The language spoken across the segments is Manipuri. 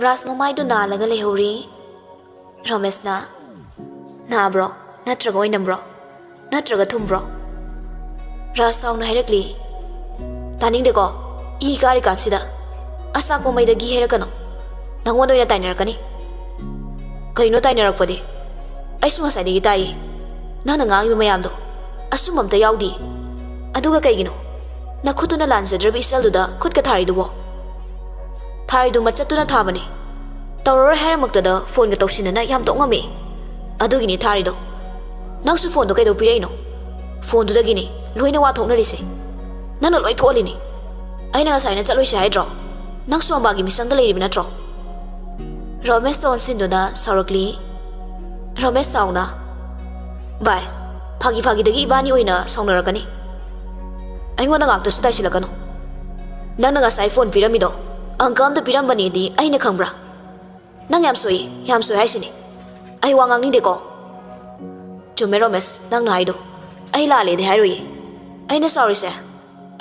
ꯔꯥꯁ ꯃꯃꯥꯏꯗꯨ ꯅꯥꯜꯂꯒ ꯂꯩꯍꯧꯔꯤ꯫ ꯔꯣꯃꯦꯁꯅ ꯅꯥꯕ꯭ꯔꯣ ꯅꯠꯇ꯭ꯔꯒ ꯑꯣꯏꯅꯝꯕ꯭ꯔꯣ ꯅꯠꯇ꯭ꯔꯒ ꯊꯨꯝꯕ꯭ꯔꯣ? ꯔꯥꯁ ꯁꯥꯎꯅ ꯍꯥꯏꯔꯛꯂꯤ꯫ ꯇꯥꯅꯤꯡꯗꯦꯀꯣ ꯏ ꯀꯥꯔꯤ ꯀꯥꯟꯁꯤꯗ ꯑꯆꯥꯛꯄ ꯃꯩꯗ ꯘꯤ ꯍꯩꯔꯛꯀꯅꯣ, ꯅꯪꯉꯣꯟꯗ ꯑꯣꯏꯅ ꯇꯥꯏꯅꯔꯛꯀꯅꯤ꯫ ꯀꯩꯅꯣ ꯇꯥꯏꯅꯔꯛꯄꯗꯤ? ꯑꯩꯁꯨ ꯉꯁꯥꯏꯗꯒꯤ ꯇꯥꯏꯌꯦ, ꯅꯪꯅ ꯉꯥꯡꯉꯤꯕ ꯃꯌꯥꯝꯗꯣ ꯑꯁꯨꯝ ꯑꯝꯇ ꯌꯥꯎꯗꯦ꯫ ꯑꯗꯨꯒ ꯀꯩꯒꯤꯅꯣ ꯅꯈꯨꯠꯇꯨꯅ ꯂꯥꯟꯖꯗ꯭ꯔꯕ ꯏꯆꯜꯗꯨꯗ ꯈꯨꯠꯀ ꯊꯥꯔꯤꯗꯨꯕꯣ? ꯊꯥꯔꯤꯗꯨ ꯃꯆꯠꯇꯨꯅ ꯊꯥꯕꯅꯤ, ꯇꯧꯔꯔꯣꯏ ꯍꯥꯏꯔꯃꯛꯇꯗ ꯐꯣꯟꯒ ꯇꯧꯁꯤꯟꯅꯅ ꯌꯥꯝ ꯇꯣꯛꯉꯝꯃꯦ, ꯑꯗꯨꯒꯤꯅꯤ ꯊꯥꯔꯤꯗꯣ꯫ ꯅꯪꯁꯨ ꯐꯣꯟꯗꯣ ꯀꯩꯗꯧ ꯄꯤꯔꯛꯏꯅꯣ? ꯐꯣꯟꯗꯨꯗꯒꯤꯅꯤ ꯂꯣꯏꯅ ꯋꯥ ꯊꯣꯛꯅꯔꯤꯁꯦ, ꯅꯪꯅ ꯂꯣꯏ ꯊꯣꯛꯍꯜꯂꯤꯅꯤ꯫ ꯑꯩꯅ ꯉꯁꯥꯏꯅ ꯆꯠꯂꯣꯏꯁꯦ ꯍꯥꯏꯗ꯭ꯔꯣ? ꯅꯪꯁꯨ ꯑꯝꯕꯥꯒꯤ ꯃꯤꯆꯪꯗ ꯂꯩꯔꯤꯕ ꯅꯠꯇ꯭ꯔꯣ? ꯔꯣꯃꯦꯁꯇ ꯑꯣꯟꯁꯤꯟꯗꯨꯅ ꯁꯥꯎꯔꯛꯂꯤ꯫ ꯔꯣꯃꯦꯁ ꯁꯥꯎꯅ ꯚꯥꯏ, ꯐꯥꯒꯤꯗꯒꯤ ꯏꯕꯥꯅꯤ ꯑꯣꯏꯅ ꯁꯥꯎꯅꯔꯛꯀꯅꯤ, ꯑꯩꯉꯣꯟꯗ ꯉꯥꯛꯇꯁꯨ ꯇꯥꯏꯁꯤꯜꯂꯛꯀꯅꯨ꯫ ꯅꯪꯅ ꯉꯁꯥꯏ ꯐꯣꯟ ꯄꯤꯔꯝꯃꯤꯗꯣ ꯑꯪꯀ ꯑꯝꯇ ꯄꯤꯔꯝꯕꯅꯦꯗꯤ ꯑꯩꯅ ꯈꯪꯕ꯭ꯔꯥ? ꯅꯪ ꯌꯥꯝ ꯁꯣꯏ ꯍꯥꯏꯁꯤꯅꯤ, ꯑꯩ ꯋꯥ ꯉꯥꯡꯅꯤꯡꯗꯦꯀꯣ꯫ ꯆꯨꯝꯃꯦ ꯔꯣꯃꯦꯁ, ꯅꯪꯅ ꯍꯥꯏꯗꯣ ꯑꯩ ꯂꯥꯜꯂꯦꯗꯤ ꯍꯥꯏꯔꯣꯏꯌꯦ꯫ ꯑꯩꯅ ꯁꯥꯎꯔꯤꯁꯦ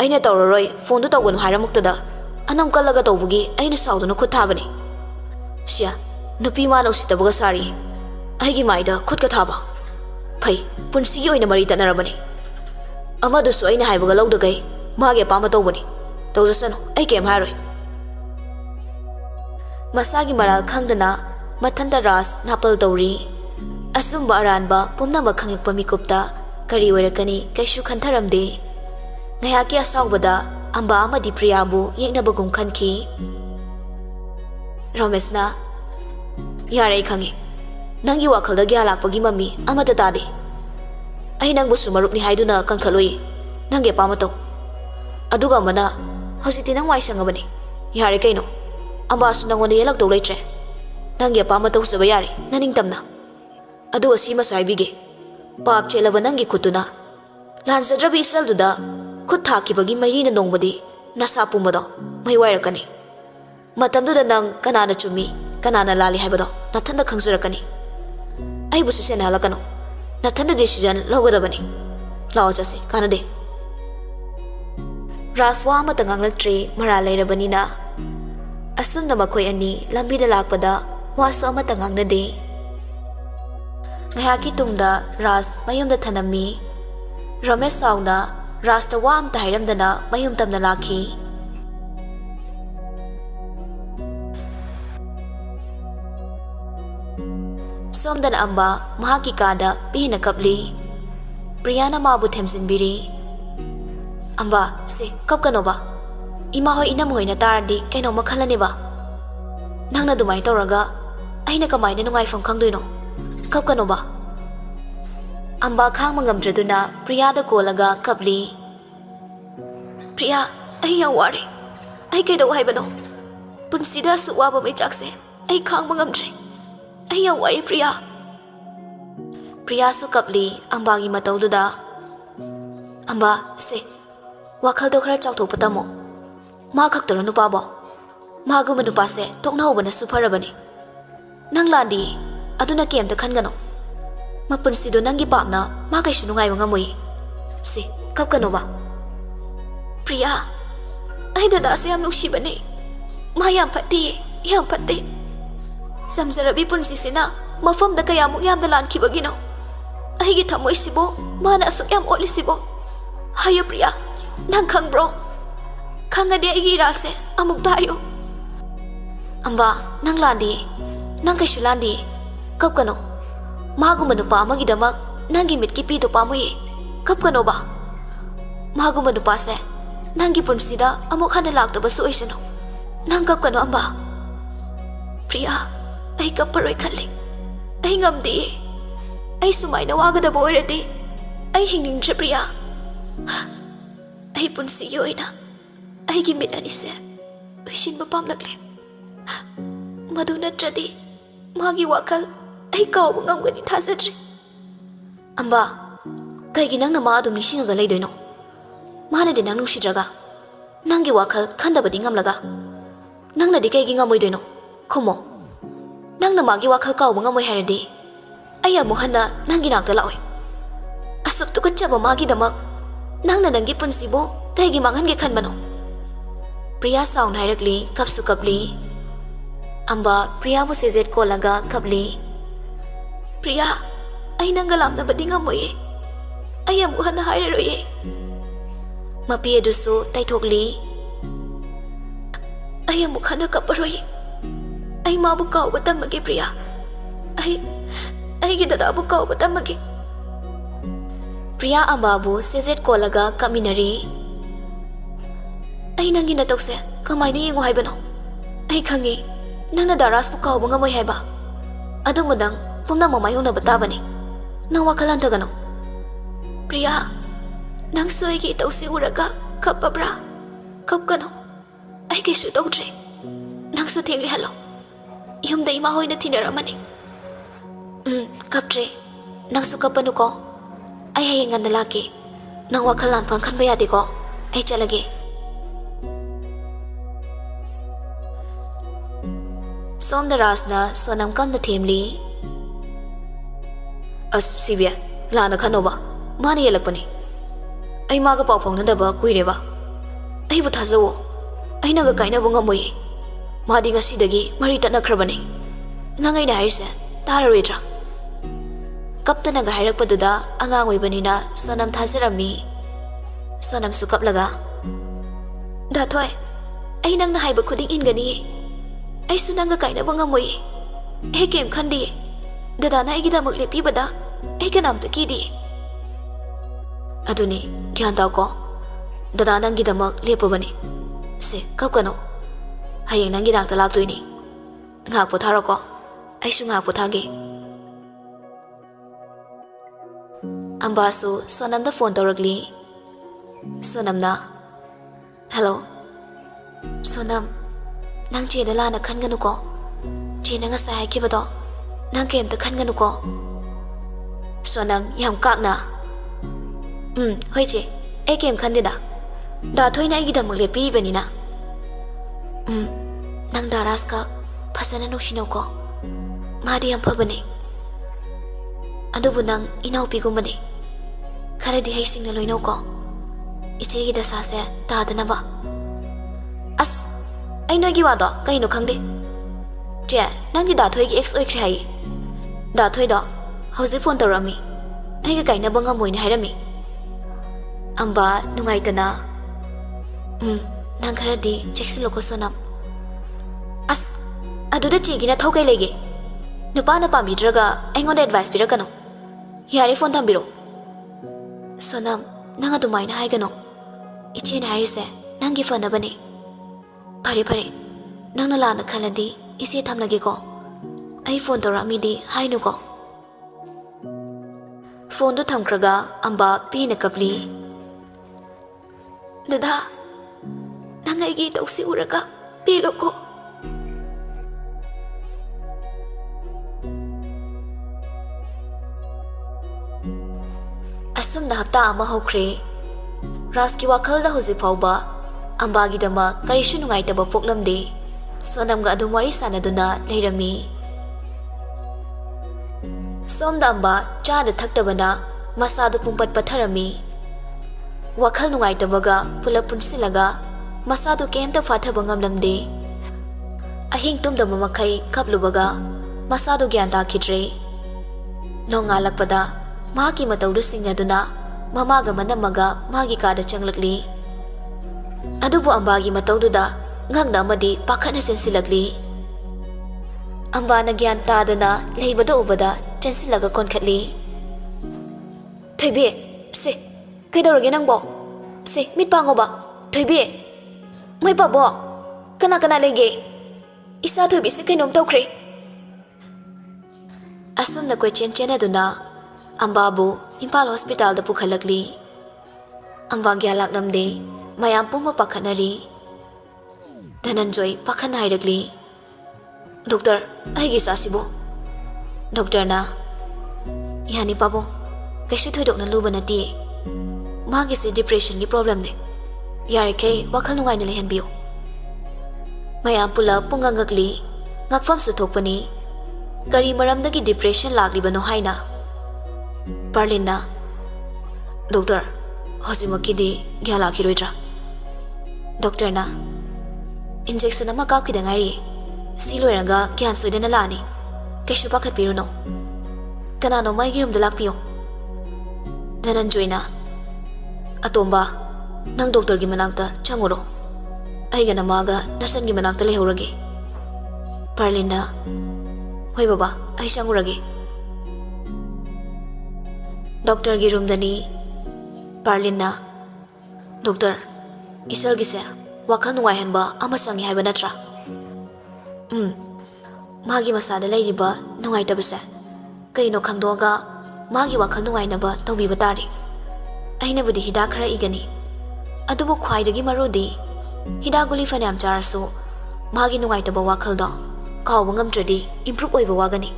ꯑꯩꯅ ꯇꯧꯔꯔꯣꯏ ꯐꯣꯟꯗꯨ ꯇꯧꯒꯅꯨ ꯍꯥꯏꯔꯃꯛꯇꯗ ꯑꯅꯝ ꯀꯜꯂꯒ ꯇꯧꯕꯒꯤ ꯑꯩꯅ ꯁꯥꯎꯗꯨꯅ ꯈꯨꯠ ꯊꯥꯕꯅꯤ꯫ ꯁꯤꯌꯥ, ꯅꯨꯄꯤ ꯃꯥꯅ ꯎꯁꯤꯠꯇꯕꯒ ꯁꯥꯔꯤ, ꯑꯩꯒꯤ ꯃꯥꯏꯗ ꯈꯨꯠꯀ ꯊꯥꯕ꯫ ꯐꯩ, ꯄꯨꯟꯁꯤꯒꯤ ꯑꯣꯏꯅ ꯃꯔꯤ ꯇꯠꯅꯔꯕꯅꯤ꯫ ꯑꯃꯗꯨꯁꯨ ꯑꯩꯅ ꯍꯥꯏꯕꯒ ꯂꯧꯗꯒꯩ ꯃꯥꯒꯤ ꯑꯄꯥꯝꯕ ꯇꯧꯕꯅꯤ, ꯇꯧꯖꯁꯅꯨ, ꯑꯩ ꯀꯩꯝ ꯍꯥꯏꯔꯣꯏ꯫ ꯃꯁꯥꯒꯤ ꯃꯔꯥꯜ ꯈꯪꯗꯅ ꯃꯊꯟꯇ ꯔꯥꯁ ꯅꯥꯄꯜ ꯇꯧꯔꯤ꯫ ꯑꯆꯨꯝꯕ ꯑꯔꯥꯟꯕ ꯄꯨꯝꯅꯃꯛ ꯈꯪꯂꯛꯄ ꯃꯤꯀꯨꯞꯇ ꯀꯔꯤ ꯑꯣꯏꯔꯛꯀꯅꯤ ꯀꯩꯁꯨ ꯈꯟꯊꯔꯝꯗꯦ꯫ ꯉꯥꯏꯍꯥꯛꯀꯤ ꯑꯁꯥꯎꯕꯗ ꯑꯝꯕꯥ ꯑꯃꯗꯤ ꯄ꯭ꯔꯤꯌꯥꯕꯨ ꯌꯦꯛꯅꯕꯒꯨꯝ ꯈꯟꯈꯤ꯫ ꯔꯣꯃꯦꯁꯅ ꯌꯥꯔꯦ, ꯑꯩ ꯈꯪꯉꯤ, ꯅꯪꯒꯤ ꯋꯥꯈꯜꯗ ꯒ꯭ꯌꯥꯟ ꯂꯥꯛꯄꯒꯤ ꯃꯃꯤ ꯑꯃꯠꯇ ꯇꯥꯗꯦ꯫ ꯑꯩ ꯅꯪꯕꯨꯁꯨ ꯃꯔꯨꯞꯅꯤ ꯍꯥꯏꯗꯨꯅ ꯀꯟꯈꯠꯂꯣꯏ, ꯅꯪꯒꯤ ꯑꯄꯥꯝꯕ ꯇꯧ꯫ ꯑꯗꯨꯒ ꯑꯃꯅ, ꯍꯧꯖꯤꯛꯇꯤ ꯅꯪ ꯋꯥꯏ ꯁꯪꯉꯕꯅꯤ, ꯌꯥꯔꯦ ꯀꯩꯅꯣ, ꯑꯝꯕꯥꯁꯨ ꯅꯪꯉꯣꯟꯗ ꯌꯦꯜꯂꯛꯇꯧ ꯂꯩꯇ꯭ꯔꯦ꯫ ꯅꯪꯒꯤ ꯑꯄꯥꯝꯕ ꯇꯧꯖꯕ ꯌꯥꯔꯦ ꯅꯅꯤꯡꯇꯝꯅ꯫ ꯑꯗꯨꯒ ꯁꯤꯃꯁꯨ ꯍꯥꯏꯕꯤꯒꯦ, ꯄꯥꯞ ꯆꯦꯜꯂꯕ ꯅꯪꯒꯤ ꯈꯨꯠꯇꯨꯅ ꯂꯥꯟꯖꯗ꯭ꯔꯕ ꯏꯆꯜꯗꯨꯗ ꯈꯨꯠ ꯊꯥꯈꯤꯕꯒꯤ ꯃꯩꯔꯤꯅ ꯅꯣꯡꯃꯗꯤ ꯅꯁꯥ ꯄꯨꯝꯕꯗꯣ ꯃꯩ ꯋꯥꯏꯔꯛꯀꯅꯤ꯫ ꯃꯇꯝꯗꯨꯗ ꯅꯪ ꯀꯅꯥꯅ ꯆꯨꯝꯃꯤ ꯀꯅꯥꯅ ꯂꯥꯜꯂꯤ ꯍꯥꯏꯕꯗꯣ ꯅꯊꯟꯗ ꯈꯪꯖꯔꯛꯀꯅꯤ꯫ ꯑꯩꯕꯨꯁꯨ ꯁꯦꯟꯅꯍꯜꯂꯛꯀꯅꯨ, ꯅꯊꯟꯗ ꯗꯤꯁꯤꯖꯟ ꯂꯧꯒꯗꯕꯅꯤ꯫ ꯂꯥꯛꯑꯣ ꯆꯠꯁꯤ, ꯀꯥꯟꯅꯗꯦ꯫ ꯔꯥꯁ ꯋꯥ ꯑꯃꯇ ꯉꯥꯡꯂꯛꯇ꯭ꯔꯦ, ꯃꯔꯥꯜ ꯂꯩꯔꯕꯅꯤꯅ꯫ ꯑꯁꯨꯝꯅ ꯃꯈꯣꯏ ꯑꯅꯤ ꯂꯝꯕꯤꯗ ꯂꯥꯛꯄꯗ ꯋꯥꯁꯨ ꯑꯃꯇ ꯉꯥꯡꯅꯗꯦ꯫ ꯉꯥꯏꯍꯥꯛꯀꯤ ꯇꯨꯡꯗ ꯔꯥꯁ ꯃꯌꯨꯝꯗ ꯊꯅꯝꯃꯤ꯫ ꯔꯣꯃꯦꯁ ꯁꯥꯎꯅ ꯔꯥꯁꯇ ꯋꯥ ꯑꯃꯇ ꯍꯥꯏꯔꯝꯗꯅ ꯃꯌꯨꯝ ꯇꯝꯅ ꯂꯥꯛꯈꯤ꯫ ꯁꯣꯝꯗꯅ ꯑꯝꯕꯥ ꯃꯍꯥꯛꯀꯤ ꯀꯥꯗ ꯄꯦꯟꯅ ꯀꯞꯂꯤ꯫ ꯄ꯭ꯔꯤꯌꯥꯅ ꯃꯥꯕꯨ ꯊꯦꯝꯖꯤꯟꯕꯤꯔꯤ꯫ ꯑꯝꯕꯥ, ꯁꯤ ꯀꯞꯀꯅꯣꯕ, ꯏꯃꯥ ꯍꯣꯏ ꯏꯅꯝ ꯍꯣꯏꯅ ꯇꯥꯔꯗꯤ ꯀꯩꯅꯣꯝꯃ ꯈꯜꯂꯅꯦꯕ꯫ ꯅꯪꯅ ꯑꯗꯨꯃꯥꯏꯅ ꯇꯧꯔꯒ ꯑꯩꯅ ꯀꯃꯥꯏꯅ ꯅꯨꯡꯉꯥꯏꯐꯝ ꯈꯪꯗꯣꯏꯅꯣ? ꯀꯞꯀꯅꯣꯕ꯫ ꯑꯝꯕꯥ ꯈꯥꯡꯕ ꯉꯝꯗ꯭ꯔꯗꯨꯅ ꯄ꯭ꯔꯤꯌꯥꯗ ꯀꯣꯜꯂꯒ ꯀꯞꯂꯤ꯫ ꯄ꯭ꯔꯤꯌꯥ, ꯑꯩ ꯌꯥꯝ ꯋꯥꯔꯦ, ꯑꯩ ꯀꯩꯗꯧ ꯍꯥꯏꯕꯅꯣ? ꯄꯨꯟꯁꯤꯗ ꯑꯁꯨꯛ ꯋꯥꯕ ꯃꯩꯆꯥꯛꯁꯦ ꯑꯩ ꯈꯥꯡꯕ ꯉꯝꯗ꯭ꯔꯦ, ꯑꯩ ꯌꯥꯝ ꯋꯥꯏꯌꯦ ꯄ꯭ꯔꯤꯌꯥ꯫ ꯄ꯭ꯔꯤꯌꯥꯁꯨ ꯀꯞꯂꯤ ꯑꯝꯕꯥꯒꯤ ꯃꯇꯧꯗꯨꯗ꯫ ꯑꯝꯕꯥ, ꯁꯦ ꯋꯥꯈꯜꯗꯣ ꯈꯔ ꯆꯥꯎꯊꯣꯛꯄ ꯇꯝꯃꯣ꯫ ꯃꯥ ꯈꯛꯇꯔꯣ ꯅꯨꯄꯥꯕꯣ? ꯃꯥꯒꯨꯝꯕ ꯅꯨꯄꯥꯁꯦ ꯇꯣꯛꯅꯍꯧꯕꯅꯁꯨ ꯐꯔꯕꯅꯤ꯫ ꯅꯪ ꯂꯥꯟꯗꯤ, ꯑꯗꯨꯅ ꯀꯩꯝꯇ ꯈꯟꯒꯅꯣ꯫ ꯃꯄꯨꯟꯁꯤꯗꯣ ꯅꯪꯒꯤ ꯄꯥꯞꯅ ꯃꯥ ꯀꯩꯁꯨ ꯅꯨꯡꯉꯥꯏꯕ ꯉꯝꯃꯣꯏ꯫ ꯁꯤ ꯀꯞꯀꯅꯣꯕ꯫ ꯄ꯭ꯔꯤꯌꯥ, ꯑꯩ ꯗꯗꯥꯁꯦ ꯌꯥꯝ ꯅꯨꯡꯁꯤꯕꯅꯦ, ꯃꯥ ꯌꯥꯝ ꯐꯠꯇꯤꯌꯦ, ꯌꯥꯝ ꯐꯠꯇꯦ꯫ ꯆꯝꯖꯔꯕꯤ ꯄꯨꯟꯁꯤꯁꯤꯅ ꯃꯐꯝꯗ ꯀꯌꯥꯃꯨꯛ ꯌꯥꯝꯅ ꯂꯥꯟꯈꯤꯕꯒꯤꯅꯣ? ꯑꯩꯒꯤ ꯊꯃꯣꯏꯁꯤꯕꯨ ꯃꯥꯅ ꯑꯁꯨꯛ ꯌꯥꯝ ꯑꯣꯠꯂꯤꯁꯤꯕꯣ? ꯍꯥꯏꯌꯨ ꯄ꯭ꯔꯤꯌꯥ, ꯅꯪ ꯈꯪꯕ꯭ꯔꯣ? ꯈꯪꯉꯗꯤ ꯑꯩꯒꯤ ꯏꯔꯥꯜꯁꯦ ꯑꯃꯨꯛꯇ ꯍꯥꯏꯌꯨ꯫ ꯑꯝꯕꯥ, ꯅꯪ ꯂꯥꯟꯗꯤꯌꯦ, ꯅꯪ ꯀꯩꯁꯨ ꯂꯥꯟꯗꯤꯌꯦ, ꯀꯞꯀꯅꯣ꯫ ꯃꯥꯒꯨꯝꯕ ꯅꯨꯄꯥ ꯑꯃꯒꯤꯗꯃꯛ ꯅꯪꯒꯤ ꯃꯤꯠꯀꯤ ꯄꯤꯗꯣ ꯄꯥꯝꯃꯨꯏꯌꯦ, ꯀꯞꯀꯅꯣꯕ꯫ ꯃꯥꯒꯨꯝꯕ ꯅꯨꯄꯥꯁꯦ ꯅꯪꯒꯤ ꯄꯨꯟꯁꯤꯗ ꯑꯃꯨꯛ ꯍꯟꯅ ꯂꯥꯛꯇꯕꯁꯨ ꯑꯣꯏꯁꯅꯨ, ꯅꯪ ꯀꯞꯀꯅꯣ ꯑꯝꯕꯥ꯫ ꯄ꯭ꯔꯤꯌꯥ, ꯑꯩ ꯀꯞꯄꯔꯣꯏ ꯈꯜꯂꯤ, ꯑꯩ ꯉꯝꯗꯤꯌꯦ꯫ ꯑꯩ ꯁꯨꯃꯥꯏꯅ ꯋꯥꯒꯗꯕ ꯑꯣꯏꯔꯗꯤ ꯑꯩ ꯍꯤꯡꯅꯤꯡꯗ꯭ꯔꯦ ꯄ꯭ꯔꯤꯌꯥ꯫ ꯑꯩ ꯄꯨꯟꯁꯤꯒꯤ ꯑꯣꯏꯅ ꯑꯩꯒꯤ ꯃꯤꯠ ꯑꯅꯤꯁꯦ ꯎꯏꯁꯤꯟꯕ ꯄꯥꯝꯂꯛꯂꯦ, ꯃꯗꯨ ꯅꯠꯇ꯭ꯔꯗꯤ ꯃꯥꯒꯤ ꯋꯥꯈꯜ ꯑꯩ ꯀꯥꯎꯕ ꯉꯝꯒꯅꯤ ꯊꯥꯖꯗ꯭ꯔꯤ꯫ ꯑꯝꯕꯥ, ꯀꯩꯒꯤ ꯅꯪꯅ ꯃꯥ ꯑꯗꯨꯝ ꯅꯤꯡꯁꯤꯡꯉꯒ ꯂꯩꯗꯣꯏꯅꯣ? ꯃꯥꯅꯗꯤ ꯅꯪ ꯅꯨꯡꯁꯤꯗ꯭ꯔꯒ, ꯅꯪꯒꯤ ꯋꯥꯈꯜ ꯈꯟꯗꯕꯗꯤ ꯉꯝꯂꯒ, ꯅꯪꯅꯗꯤ ꯀꯩꯒꯤ ꯉꯝꯃꯣꯏꯗꯣꯏꯅꯣ? ꯈꯨꯝꯃꯣ꯫ ꯅꯪꯅ ꯃꯥꯒꯤ ꯋꯥꯈꯜ ꯀꯥꯎꯕ ꯉꯝꯃꯣꯏ ꯍꯥꯏꯔꯗꯤ ꯑꯩ ꯑꯃꯨꯛ ꯍꯟꯅ ꯅꯪꯒꯤ ꯅꯥꯛꯇ ꯂꯥꯛꯑꯣꯏ꯫ ꯑꯁꯨꯛ ꯇꯨꯀꯠꯆꯕ ꯃꯥꯒꯤꯗꯃꯛ ꯅꯪꯅ ꯅꯪꯒꯤ ꯄꯨꯟꯁꯤꯕꯨ ꯀꯩꯒꯤ ꯃꯥꯡꯍꯟꯒꯦ ꯈꯟꯕꯅꯣ? Priya ꯁꯥꯎꯅ ꯍꯥꯏꯔꯛꯂꯤ, ꯀꯞꯁꯨ ꯀꯞꯂꯤ꯫ Amba Priya bu sezet ko laga kapli. Priya, ay nang galam na badinga mo ye. Ay amuhan na hairaro ye. Mapi aduso taytokli. Ay amukhan na kaparo ye. Ay mabukaw batamagi Priya. Ay gidadabukaw batamagi. Priya ambabu sezet ko laga kaminari. Ay nang ginatokse kamay na yengo haibano. Ay kangi nang nadaras bukaw bunga mo'y haiba. Adong madang pumna mamayong na batabani. Nang wakalan tagano. Priya, nang soygi itaw si uraga kapabra. Kapkano. Ay kay sutawdre. Nang suting halo. Yung day mahoy na tinaraman kaptre. Nang sukapano ko. Ay hayangan na laki. Nang wakalan pang kanbayati ko. Ay tsalagi. Som daras na sonam kan na timli. As Sibya, lana kano ba? Mani yalak pa ni. Ay maga paupong na ba kuire ba? Ay butazo. Ay nagakay na bunga mo ye. Madi nga sidagi marita na krabani. Nangay na hairsa, tararidra. Kapta nagahairak pa duda ang angoy ba nina sonam thasirami. Sonam sukap laga. Datoy, ay nang nahaiba kuding ingani. Ay sunang gakay na bunga mo ye. Ay kem kandi. Dada na ay gida maglepi ba da? Ay kanam takidi. Aduni, kihan tao ko. Dada nang gida maglepo ba ni? Si, kap kano? Hayang nang gidang talatoy ni. Ngak po taro ko. Ay su ngak po tagi. Ang baso, sonam na phone tawagli. Sonam na. Hello? Sonam, nang che na lana kan ganu ko. Che na nga sa haiki ba to? Nang kem ta kan ganu ko. Sonam, yam kak na. Hoy che, ay kem kan di da. Da thoy na ay gidang maglepi ba ni na? Nang daras ka, pasana nung sinaw ko. Madi ang pa ba ni? Ano bu nang inaupi ko ba ni? Kala di haising na loinaw ko. Iche gida sase, tada na ba? As, ay no giwa do, kayo no kang di. Che, nang di da thoy gi ex oy kri hai. Da thoy do, hausi phone tarami. Ay ka kay na ba nga moy na hairami? Amba, nungay ta na. Nang kara di, check ko sonam. As, aduda che gina thau kay lege. Nupa na pambidraga, ay ngon advice pira kano. Yari phone tambiro. Sonam, nang adumay na hay gano. Iche na harise, nang gifan na ba ni? Pare, nang nala na kalandi, isi tam lagi ko. Ay phone to rami di, hay no ko. Phone to tam kraga, amba pinakapli. Dada, nang ay gitaw si uraga, pilo ko. Asum na hapta ama hokre. Raski wakal da huzi pauba. Ambagi dama karishu nungay taba poklam de. Sonam ga adumwari sana duna leirami. Som da amba cha da thakta bana masado pumpat patharami. Wakal nungay taba ga pula punsilaga masado kem ta fatha bangam lamde. Ahing tum da mamakay kaplubaga masado gyan ta kidre. No ngalak pada magi matawdusing aduna mamaga manamaga magi kada changlakli. Adubu ambagi matawduda ngangna madi pakana sensilagli. Amba nagyan tadana leibada ubada chansilaga konkatli. Thoibe, se, kaidawrage nangbo? Se, mitpango ba? Thoibe, may pabo? Kana lege? Isa thoibe se kainom tawkre. Asum na koy chen aduna Ambabu, Impal Hospital da pukhalagli. Amba gyalak namde, mayam puma pakhanari. Dhananjoy pakhanhairagli. Doktor, ay gisasibo. Doktor na, yani pabo, kaysu thoidok na luba na di. Magisi depression gi problem ne. Yari kay wakal nungay na lehan biyo. Mayam pula pungangagli, ngakfam sutok pa ni. Kari maramdagi depression lagli ba no hay na. Parlina, Doktor, hozimaki di gyala kiroidra. Doktor na, injection na makap kidangari. Si loiraga gyan soidana lani. Kaisu pakhatpiruno. Kanano maigi roomda lakpiyo. Dhananjoyna. Atomba, nang doctor gi manakta changuro. Aiga namaga nasan gi manakta lehorage. Parlinna. Hoi baba, ai changurage. Doctor gi room dani. Parlinna. Doctor, isal gi se wakhal nungai hanba ama changi haiba natra. Magi masada leiriba nungai tabase. Kaino khangdoga magi wakhal nungai naba tawbiba tari. Aina budi hidak khara igani. Adubu khwaidagi marudi hidak guli fanam charasu magi nungai taba wakhal do kawba ngamtradi improve oiba wagani.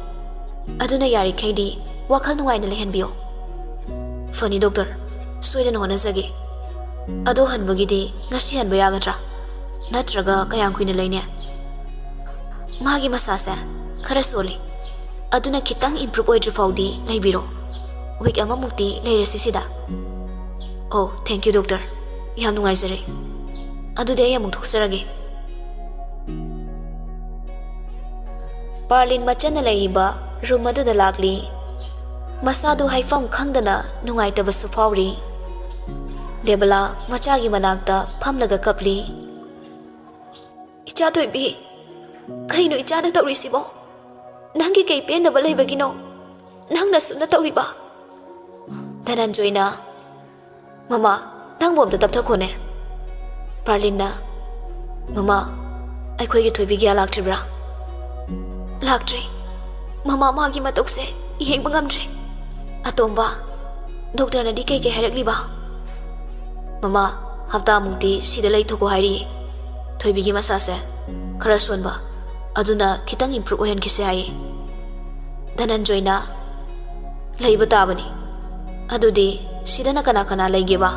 Aduna yari khaidi wakhal nungai na lehenbiyo. Fani doctor, soidan honasage. Ado hanbagidi ngasi hanba yagadra. Natraga kayang kuina leine. Magi masasa khara soli. Aduna kitang improve oidri faudi leibiro. Week ama mukti leirasi sida. Oh, thank you doctor. Yam nungaizare. Adude ay amuk thoksarage. Parlin machan na laiba room aduda lakli. Masadu haifam khangdana nungaitaba su fauri. Debala machagi manakta phamlaga kapli. Icha toibi. Kaino icha na tawrisibo. Nangi kay penaba laibagino. Nang nasuna tawriba. Dhananjoyna. Mama, nang bom da tapta khone. Parlinna. Mama, aikhoi gi thoibi gya laktribra. Laktri. Mama magi matokse yeng bangamtre. Atomba. Doctor na di kay hairakliba. Mama, hafta mukti sida lai thoko hairi. Thoibi gi masase khara sonba. Aduna kitang improve ohen kise hai. Dhananjoyna. Laiba tabani. Adudi sidana kana kana laigeba.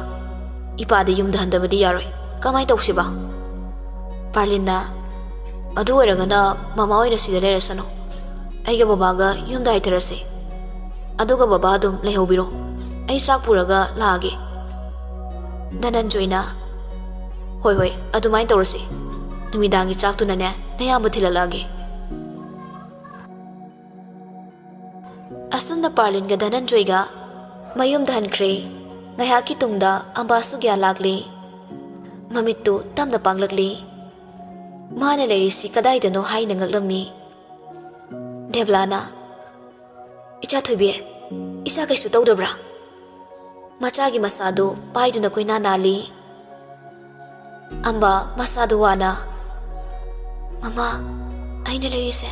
Ipade yumda handabadi yaroi. Kamai tausiba. Parlinna. Adu oiragana mama oina sida leirasano. Aiga babaga yumda haitarase. Aduga baba adum leihobiro. Ai sak puraga laage. Dhananjoyna. Hoi hoi, adumai taurase. Numidangi chak tunane nayamba thilalage. Asunda Parlinga Dhananjoyga mayum dhankre ngayaki tungda ambasu gya lagli. Mamittu tamda panglagli. Mana leirisi kadaidano haina ngaglami. Deblana. Icha thoibi. Isa kaisu tawdabra. Machagi masado paiduna koina nali. Amba masado wana. Mama, aina leirise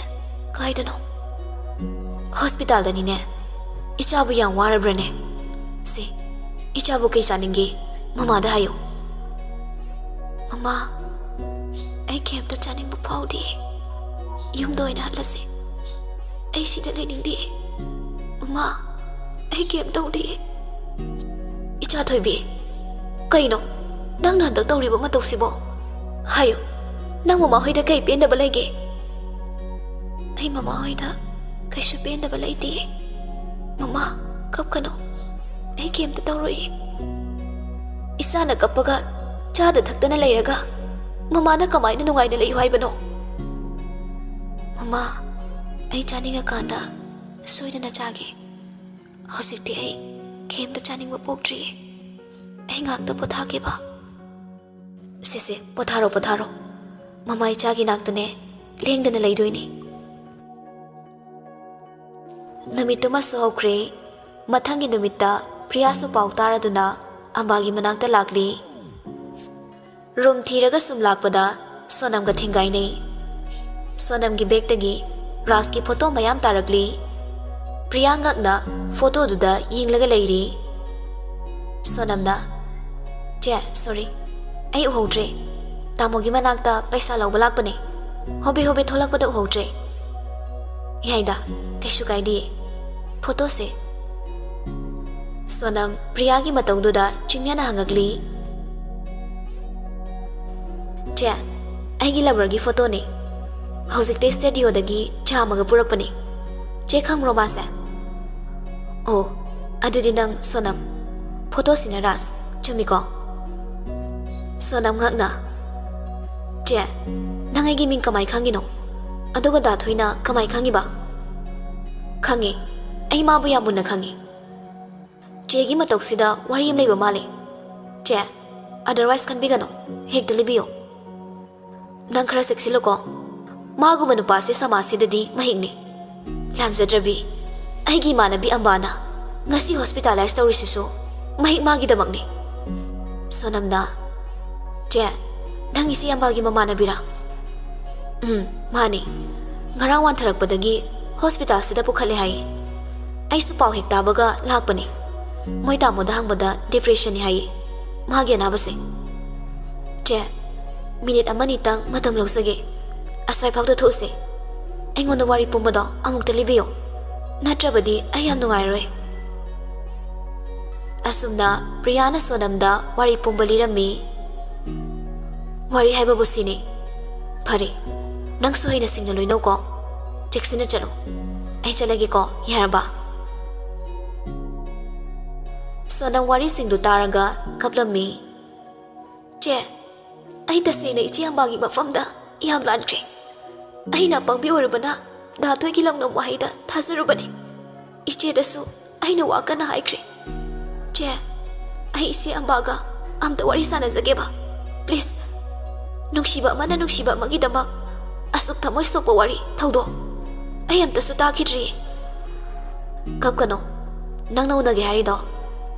kaidano. Hospital danine. Ichabu yang warabrane. Si, ichabu kay saningi. Mama da hayo. Mama, ay kem ta chaning bupaw di. Yung doy na halase. Ay sida lening di. Mama, ay kem daw di. Icha thoibi. Kaino, nang nandag daw riba matawsibo. Hayo, nang mama hoy da kay penda balayge. Ay mama hoy da. Kay supenda balay di. Mama, kap kano. Ay kem ta tawroy. Isa na kapaga, chada thakta na layraga. Mama na kamay na nungay na layuhay ba no? Mama, ay chaning akanda, soy na nachagi. Hosik di ay, kem ta chaning mapogdri. Ay ngakta pothake ba? Sisi, potharo. Mama ay chagi nakta ne, lengda na laydoy ni. Namito masohokre, mathangi numita priyaso pautaraduna ambagi manakta lakli. Room thiraga sumlakpada sonamga thingainei. Sonamgi begtagi raski photo mayam tarakli. Priya ngakna photo duda yinglaga leiri. Sonamna, che, sorry, ay uhodre. Tamogi manakta paisa lawba lakpane. Hobi tholakpada uhodre. Yaida, kaisu kaidi. Photo se. Sonam Priyagi matangduda chingmyana hangagli. Che, aigi labragi photo ne. Hojikte studio dagi chamaga purakpani. Che khang romasa. Oh, adudi nang Sonam. Photo sinaras chumiko. Sonam ngakna. Che, nang aigi ming kamay khangino. ꯑꯗꯨꯒ ꯗꯥꯊꯣꯏꯅ ꯀꯃꯥꯏ ꯈꯪꯉꯤꯕ? ꯈꯪꯉꯤ, ꯑꯩ ꯃꯥꯕꯨ ꯌꯥꯝ ꯃꯨꯟꯅ ꯈꯪꯉꯤ. ꯆꯦꯒꯤ ꯃꯇꯧꯁꯤꯗ ꯋꯥꯔꯤ ꯑꯃ ꯂꯩꯕ ꯃꯥꯜꯂꯤ. ꯆꯦ, ꯑꯗꯔꯋꯥꯏꯁ ꯈꯟꯕꯤꯒꯅꯨ, ꯍꯦꯛꯇ ꯂꯤꯕꯤꯌꯨ. ꯅꯪ ꯈꯔ ꯆꯦꯛꯁꯤꯜꯂꯨꯀꯣ. ꯃꯥꯒꯨꯝꯕ ꯅꯨꯄꯥꯁꯦ ꯁꯃꯥꯖꯁꯤꯗꯗꯤ ꯃꯍꯤꯛꯅꯤ. ꯂꯥꯟꯖꯗ꯭ꯔꯕꯤ, ꯑꯩꯒꯤ ꯏꯃꯥꯟꯅꯕꯤ ꯑꯝꯕꯥꯅ ꯉꯁꯤ ꯍꯣꯁꯄꯤꯇꯥꯂꯥꯏꯁ ꯇꯧꯔꯤꯁꯤꯁꯨ ꯃꯍꯤꯛ ꯃꯥꯒꯤꯗꯃꯛꯅꯤ. ꯁꯣꯅꯝꯅ, ꯆꯦ, ꯅꯪ ꯏꯆꯦ ꯑꯝꯕꯥꯒꯤ ꯃꯃꯥꯟꯅꯕꯤꯔꯥ? ꯃꯥꯅꯤ. ꯉꯔꯥꯡ ꯋꯥꯟꯊꯔꯛꯄꯗꯒꯤ ꯍꯣꯁꯄꯤꯇꯥꯜꯁꯤꯗ ꯄꯨꯈꯠꯂꯦ ꯍꯥꯏꯌꯦ. ꯑꯩꯁꯨ ꯄꯥꯎ ꯍꯦꯛ ꯇꯥꯕꯒ ꯂꯥꯛꯄꯅꯤ. ꯃꯣꯏ ꯇꯥꯃꯣꯗ ꯍꯪꯕꯗ ꯗꯤꯄ꯭ꯔꯦꯁꯟꯅꯤ ꯍꯥꯏꯌꯦ ꯃꯥꯒꯤ ꯑꯅꯥꯕꯁꯦ. ꯆꯦ, ꯃꯤꯅꯤꯠ ꯑꯃꯅꯤꯇꯪ ꯃꯇꯝ ꯂꯧꯖꯒꯦ. ꯑꯁ꯭ꯋꯥꯏꯐꯥꯎꯗ ꯊꯣꯛꯎꯁꯦ. ꯑꯩꯉꯣꯟꯗ ꯋꯥꯔꯤ ꯄꯨꯝꯕꯗꯣ ꯑꯃꯨꯛꯇ ꯂꯤꯕꯤꯌꯨ. ꯅꯠꯇ꯭ꯔꯕꯗꯤ ꯑꯩ ꯌꯥꯝ ꯅꯨꯡꯉꯥꯏꯔꯣꯏ. ꯑꯁꯨꯝꯅ ꯄ꯭ꯔꯤꯌꯥꯅ ꯁꯣꯅꯝꯗ ꯋꯥꯔꯤ ꯄꯨꯝꯕ ꯂꯤꯔꯝꯃꯤ. ꯋꯥꯔꯤ ꯍꯥꯏꯕꯕꯨ ꯁꯤꯅꯤ. ꯐꯔꯦ, ꯅꯪꯁꯨ ꯍꯩꯅ ꯁꯤꯡꯅ ꯂꯣꯏꯅꯧꯀꯣ. ꯆꯦꯛꯁꯤꯟꯅ ꯆꯠꯂꯨ. ꯑꯩ ꯆꯠꯂꯒꯦꯀꯣ, ꯌꯥꯔꯕ? ꯁꯣꯅꯝ ꯋꯥꯔꯤꯁꯤꯡꯗꯨ ꯇꯥꯔꯒ ꯀꯞꯂꯝꯃꯤ. ꯆꯦ, ꯑꯩ ꯇꯁꯦꯡꯅ ꯏꯆꯦ ꯑꯝꯕꯥꯒꯤ ꯃꯐꯝꯗ ꯌꯥꯝ ꯂꯥꯟꯈ꯭ꯔꯦ. ꯑꯩꯅ ꯑꯄꯪꯕꯤ ꯑꯣꯏꯔꯨꯕꯅ ꯗꯥꯊꯣꯏꯒꯤ ꯂꯧꯅꯝ ꯋꯥꯍꯩꯗ ꯊꯥꯖꯔꯨꯕꯅꯤ. ꯏꯆꯦꯗꯁꯨ ꯑꯩꯅ ꯋꯥ ꯀꯟꯅ ꯍꯥꯏꯈ꯭ꯔꯦ. ꯆꯦ, ꯑꯩ ꯏꯆꯦ ꯑꯝꯕꯥꯒ ꯑꯝꯇ ꯋꯥꯔꯤ ꯁꯥꯟꯅꯖꯒꯦꯕ. ꯄ꯭ꯂꯤꯖ. ꯅꯨꯡꯁꯤꯕ ꯑꯃꯅ ꯅꯨꯡꯁꯤꯕ ꯑꯃꯒꯤꯗꯃꯛ ꯑꯁꯨꯛ ꯊꯃꯣꯏ ꯁꯣꯛꯄ ꯋꯥꯔꯤ ꯊꯧꯗꯣꯛ ꯑꯩ ꯑꯝꯇꯁꯨ ꯇꯥꯈꯤꯗ꯭ꯔꯤ. ꯀꯞꯀꯅꯣ. ꯅꯪꯅ ꯎꯅꯒꯦ ꯍꯥꯏꯔꯤꯗꯣ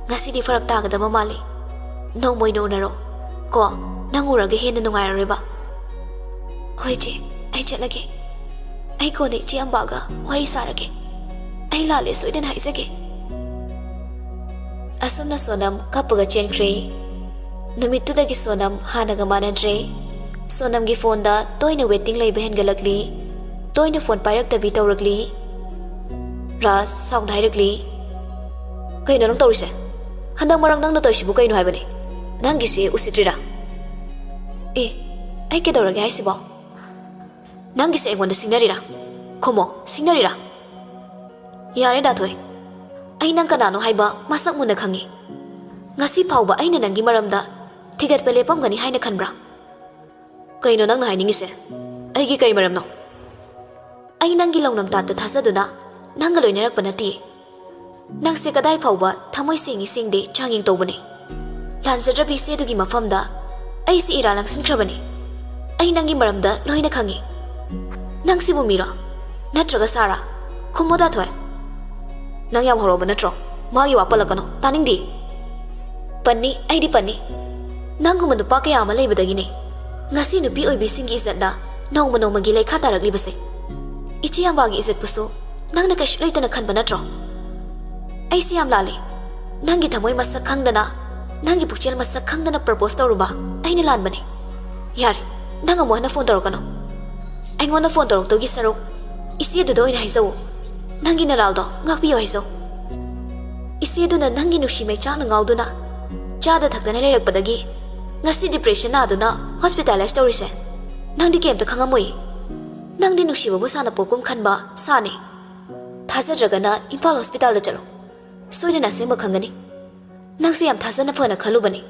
ꯉꯁꯤꯗꯤ ꯐꯔꯛ ꯇꯥꯒꯗꯕ ꯃꯥꯜꯂꯤ. ꯅꯣꯡꯃ ꯑꯣꯏꯅ ꯎꯅꯔꯣ ꯀꯣ. ꯅꯪ ꯎꯔꯒ ꯍꯦꯟꯅ ꯅꯨꯡꯉꯥꯏꯔꯔꯣꯏꯕ. ꯍꯣꯏ ꯆꯦ, ꯑꯩ ꯆꯠꯂꯒꯦ. ꯑꯩ ꯀꯣꯟꯅ ꯏꯆꯦ ꯑꯝꯕꯥꯒ ꯋꯥꯔꯤ ꯁꯥꯔꯒꯦ. ꯑꯩ ꯂꯥꯜꯂꯦ ꯁꯣꯏꯗꯅ ꯍꯥꯏꯖꯒꯦ. ꯑꯁꯨꯝꯅ ꯁꯣꯅꯝ ꯀꯞꯄꯒ ꯆꯦꯟꯈ꯭ꯔꯦ. ꯅꯨꯃꯤꯠꯇꯨꯗꯒꯤ ꯁꯣꯅꯝ ꯍꯥꯟꯅꯒ ꯃꯥꯟꯅꯗ꯭ꯔꯦ. ꯁꯣꯅꯝꯒꯤ ꯐꯣꯟꯗ ꯇꯣꯏꯅ ꯋꯦꯇꯤꯡ ꯂꯩꯕ ꯍꯦꯟꯒꯠꯂꯛꯂꯤ. ꯇꯣꯏꯅ ꯐꯣꯟ ꯄꯥꯏꯔꯛꯇꯕꯤ ꯇꯧꯔꯛꯂꯤ. ꯔꯥꯖ ꯁꯥꯎꯅ ꯍꯥꯏꯔꯛꯂꯤ. ꯀꯩꯅꯣ ꯅꯪ ꯇꯧꯔꯤꯁꯦ? ꯍꯟꯗꯛ ꯃꯔꯛ ꯅꯪꯅ ꯇꯧꯔꯤꯁꯤꯕꯨ ꯀꯩꯅꯣ ꯍꯥꯏꯕꯅꯤ? ꯅꯪꯒꯤꯁꯦ ꯎꯁꯤꯠꯇ꯭ꯔꯤꯔꯥ? ꯑꯩ ꯀꯩꯗꯧꯔꯒꯦ ꯍꯥꯏꯁꯤꯕꯣ? ꯅꯪꯒꯤꯁꯦ ꯑꯩꯉꯣꯟꯗ ꯁꯤꯡꯅꯔꯤꯔꯥ? ꯈꯨꯝꯃꯣ, ꯁꯤꯡꯅꯔꯤꯔꯥ? ꯌꯥꯔꯦ ꯗꯥꯊꯣꯏ, ꯑꯩ ꯅꯪ ꯀꯅꯥꯅꯣ ꯍꯥꯏꯕ ꯃꯁꯛ ꯃꯨꯟꯅ ꯈꯪꯉꯤ. ꯉꯁꯤ ꯐꯥꯎꯕ ꯑꯩꯅ ꯅꯪꯒꯤ ꯃꯔꯝꯗ ꯊꯤꯒꯠꯄ ꯂꯦꯞꯄꯝꯒꯅꯤ ꯍꯥꯏꯅ ꯈꯟꯕ꯭ꯔꯥ? ꯀꯩꯅꯣ ꯅꯪꯅ ꯍꯥꯏꯅꯤꯡꯉꯤꯁꯦ? ꯑꯩꯒꯤ ꯀꯩ ꯃꯔꯝꯅꯣ? ꯑꯩ ꯅꯪꯒꯤ ꯂꯧꯅꯝ ꯇꯥꯠꯇ ꯊꯥꯖꯗꯨꯅ ꯅꯪꯒ ꯂꯣꯏꯅꯔꯛꯄ ꯅꯠꯇꯦ. ꯅꯪꯁꯦ ꯀꯗꯥꯏ ꯐꯥꯎꯕ ꯊꯃꯣꯏ ꯁꯦꯡꯉꯤ ꯁꯦꯡꯗꯦ ꯆꯥꯡꯌꯦꯡ ꯇꯧꯕꯅꯤ. ꯂꯥꯟꯖꯗ꯭ꯔꯕꯤ ꯏꯆꯦꯗꯨꯒꯤ ꯃꯐꯝꯗ ꯑꯩꯁꯤ ꯏꯔꯥ ꯂꯪꯁꯤꯟꯈ꯭ꯔꯕꯅꯤ. ꯑꯩ ꯅꯪꯒꯤ ꯃꯔꯝꯗ ꯂꯣꯏꯅ ꯈꯪꯉꯤ. ꯅꯪꯁꯤꯕꯨ ꯃꯤꯔꯣ ꯅꯠꯇ꯭ꯔꯒ ꯁꯥꯔꯥ? ꯈꯨꯝꯃꯣ ꯗꯥꯊꯣꯏ. ꯅꯪ ꯌꯥꯝ ꯍꯧꯔꯕ ꯅꯠꯇ꯭ꯔꯣ? ꯃꯥꯒꯤ ꯋꯥ ꯄꯜꯂꯛꯀꯅꯣ, ꯇꯥꯅꯤꯡꯗꯦ. ꯄꯟꯅꯤ, ꯑꯩꯗꯤ ꯄꯟꯅꯤ. ꯅꯪꯒꯨꯝꯕ ꯅꯨꯄꯥ ꯀꯌꯥ ꯑꯃ ꯂꯩꯕꯗꯒꯤꯅꯤ ꯉꯁꯤ ꯅꯨꯄꯤ ꯑꯣꯏꯕꯤꯁꯤꯡꯒꯤ ꯏꯖꯠꯅ ꯅꯣꯡꯃ ꯅꯣꯡꯃꯒꯤ ꯂꯩꯈꯥ ꯇꯥꯔꯛꯂꯤꯕꯁꯦ. ꯏꯆꯦ ꯑꯝꯕꯥꯒꯤ ꯏꯖꯠꯄꯨꯁꯨ ꯅꯪꯅ ꯀꯩꯁꯨ ꯂꯩꯇꯅ ꯈꯟꯕ ꯅꯠꯇ꯭ꯔꯣ? ꯑꯩꯁꯤ ꯌꯥꯝ ꯂꯥꯜꯂꯤ. ꯅꯪꯒꯤ ꯊꯃꯣꯏ ꯃꯁꯛ ꯈꯪꯗꯅ, ꯅꯪꯒꯤ ꯄꯨꯛꯆꯦꯜ ꯃꯁꯛ ꯈꯪꯗꯅ ꯄ꯭ꯔꯄꯣꯁ ꯇꯧꯔꯨꯕ ꯑꯩꯅ ꯂꯥꯟꯕꯅꯤ. ꯌꯥꯔꯦ, ꯅꯪ ꯑꯃꯨꯛ ꯍꯟꯅ ꯐꯣꯟ ꯇꯧꯔꯛꯀꯅꯣ. ꯑꯩꯉꯣꯟꯗ ꯐꯣꯟ ꯇꯧꯔꯛꯇꯧꯒꯤ ꯁꯔꯨꯛ ꯏꯆꯦꯗꯨꯗ ꯑꯣꯏꯅ ꯍꯥꯏꯖꯧ. ꯅꯪꯒꯤ ꯅꯔꯥꯜꯗꯣ ꯉꯥꯛꯄꯤꯌꯣ ꯍꯥꯏꯖꯧ. ꯏꯆꯦꯗꯨꯅ ꯅꯪꯒꯤ ꯅꯨꯡꯁꯤ ꯃꯩꯆꯥꯛꯅ ꯉꯥꯎꯗꯨꯅ ꯆꯥꯗ ꯊꯛꯇꯅ ꯂꯩꯔꯛꯄꯗꯒꯤ ꯉꯁꯤ ꯗꯤꯄ꯭ꯔꯦꯁꯟ ꯅꯥꯗꯨꯅ ꯍꯣꯁꯄꯤꯇꯥꯂꯥꯏꯁ ꯇꯧꯔꯤꯁꯦ ꯅꯪꯗꯤ ꯀꯩꯝꯇ ꯈꯪꯉꯝꯃꯣꯏ. ꯅꯪꯗꯤ ꯅꯨꯡꯁꯤꯕꯕꯨ ꯁꯥꯟꯅ ꯄꯣꯛꯀꯨꯝ ꯈꯟꯕ ꯁꯥꯅꯤ. ꯊꯥꯖꯗ꯭ꯔꯒꯅ ꯏꯝꯐꯥꯜ ꯍꯣꯁꯄꯤꯇꯥꯜꯗ ꯆꯠꯂꯣ. ꯁꯣꯏꯗꯅ ꯑꯁꯦꯡꯕ ꯈꯪꯒꯅꯤ. ꯅꯪꯁꯦ ꯌꯥꯝ ꯊꯥꯖꯅ ꯐꯅ ꯈꯜꯂꯨꯕꯅꯤ.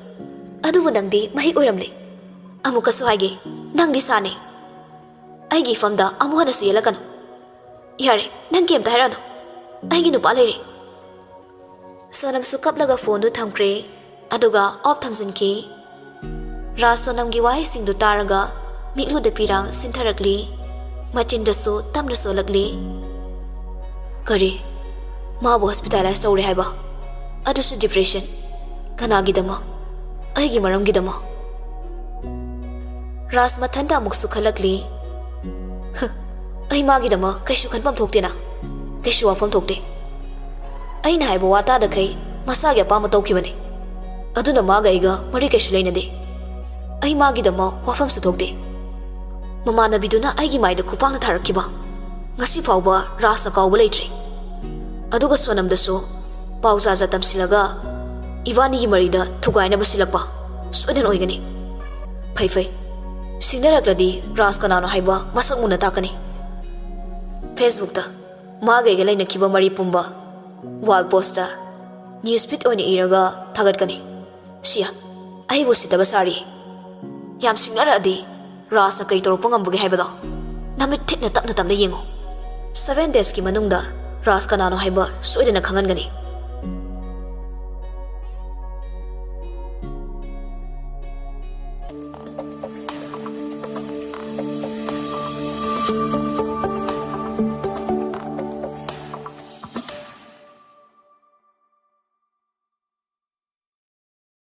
ꯑꯗꯨꯕꯨ ꯅꯪꯗꯤ ꯃꯍꯤꯛ ꯑꯣꯏꯔꯝꯂꯦ. ꯑꯃꯨꯛꯀꯁꯨ ꯍꯥꯏꯒꯦ, ꯅꯪꯗꯤ ꯁꯥꯅꯤ. ꯑꯩꯒꯤ ꯏꯐꯝꯗ ꯑꯃꯨꯛ ꯍꯟꯅꯁꯨ ꯌꯦꯜꯂꯛꯀꯅꯨ. ꯌꯥꯔꯦ, ꯅꯪ ꯀꯩꯝꯇ ꯍꯥꯏꯔꯛꯑꯅꯨ. ꯑꯩꯒꯤ ꯅꯨꯄꯥ ꯂꯩꯔꯦ. ꯁꯣꯅꯝꯁꯨ ꯀꯞꯂꯒ ꯐꯣꯟꯗꯨ ꯊꯝꯈ꯭ꯔꯦ. ꯑꯗꯨꯒ ꯑꯣꯐ ꯊꯝꯖꯤꯟꯈꯤ. ꯔꯥꯖ ꯁꯣꯅꯝꯒꯤ ꯋꯥꯍꯩꯁꯤꯡꯗꯨ ꯇꯥꯔꯒ ꯃꯤꯠꯂꯨꯗ ꯄꯤꯔꯥꯡ ꯁꯤꯟꯊꯔꯛꯂꯤ. ꯃꯆꯤꯟꯗꯁꯨ ꯇꯝꯅ ꯁꯣꯜꯂꯛꯂꯤ. ꯀꯔꯤ? ꯃꯥꯕꯨ ꯍꯣꯁꯄꯤꯇꯥꯂꯥꯏꯁ ꯇꯧꯔꯦ ꯍꯥꯏꯕ? ꯑꯗꯨꯁꯨ ꯗꯤꯄ꯭ꯔꯦꯁꯟ? ꯀꯅꯥꯒꯤꯗꯃꯛ? ꯑꯩꯒꯤ ꯃꯔꯝꯒꯤꯗꯃꯛ? ꯔꯥꯖ ꯃꯊꯟꯇ ꯑꯃꯨꯛꯁꯨ ꯈꯜꯂꯛꯂꯤ. ꯑꯩ ꯃꯥꯒꯤꯗꯃꯛ ꯀꯩꯁꯨ ꯈꯟꯐꯝ ꯊꯣꯛꯇꯦꯅ. ꯀꯩꯁꯨ ꯋꯥꯐꯝ ꯊꯣꯛꯇꯦ. ꯑꯩꯅ ꯍꯥꯏꯕ ꯋꯥ ꯇꯥꯗꯈꯩ ꯃꯁꯥꯒꯤ ꯑꯄꯥꯝꯕ ꯇꯧꯈꯤꯕꯅꯤ. ꯑꯗꯨꯅ ꯃꯥꯒ ꯑꯩꯒ ꯃꯔꯤ ꯀꯩꯁꯨ ꯂꯩꯅꯗꯦ. ꯑꯩ ꯃꯥꯒꯤꯗꯃꯛ ꯋꯥꯐꯝꯁꯨ ꯊꯣꯛꯇꯦ. ꯃꯃꯥꯟꯅꯕꯤꯗꯨꯅ ꯑꯩꯒꯤ ꯃꯥꯏꯗ ꯈꯨꯄꯥꯛꯅ ꯊꯥꯔꯛꯈꯤꯕ ꯉꯁꯤ ꯐꯥꯎꯕ ꯔꯥꯖꯅ ꯀꯥꯎꯕ ꯂꯩꯇ꯭ꯔꯤ. ꯑꯗꯨꯒ ꯁꯣꯅꯝꯗꯁꯨ ꯄꯥꯎ ꯖꯥꯖ ꯇꯝꯁꯤꯜꯂꯒ ꯏꯕꯥꯅꯤꯒꯤ ꯃꯔꯤꯗ ꯊꯨꯒꯥꯏꯅꯕ ꯁꯤꯜꯂꯛꯄ ꯁꯣꯏꯗꯅ ꯑꯣꯏꯒꯅꯤ. ꯐꯩ. ꯁꯤꯡꯅꯔꯛꯂꯗꯤ ꯔꯥꯖ ꯀꯅꯥꯅꯣ ꯍꯥꯏꯕ ꯃꯁꯛ ꯃꯨꯟꯅ ꯇꯥꯛꯀꯅꯤ. ꯐꯦꯁꯕꯨꯛꯇ ꯃꯥꯒ ꯑꯩꯒ ꯂꯩꯅꯈꯤꯕ ꯃꯔꯤ ꯄꯨꯝꯕ ꯋꯥꯜ ꯄꯣꯁꯇ ꯅ꯭ꯌꯨꯁ ꯐꯤꯠ ꯑꯣꯏꯅ ꯏꯔꯒ ꯊꯥꯒꯠꯀꯅꯤ. ꯁꯤꯌꯥ, ꯑꯩꯕꯨ ꯁꯤꯠꯇꯕ ꯁꯥꯔꯤ. ꯌꯥꯝ ꯁꯤꯡꯅꯔꯛꯑꯗꯤ ꯔꯥꯖꯅ ꯀꯩ ꯇꯧꯔꯛꯄ ꯉꯝꯕꯒꯦ ꯍꯥꯏꯕꯗꯣ Namit thikna tapna tamna yengo. 7 days ki manungda Ras kanano haiba soidana khangangani.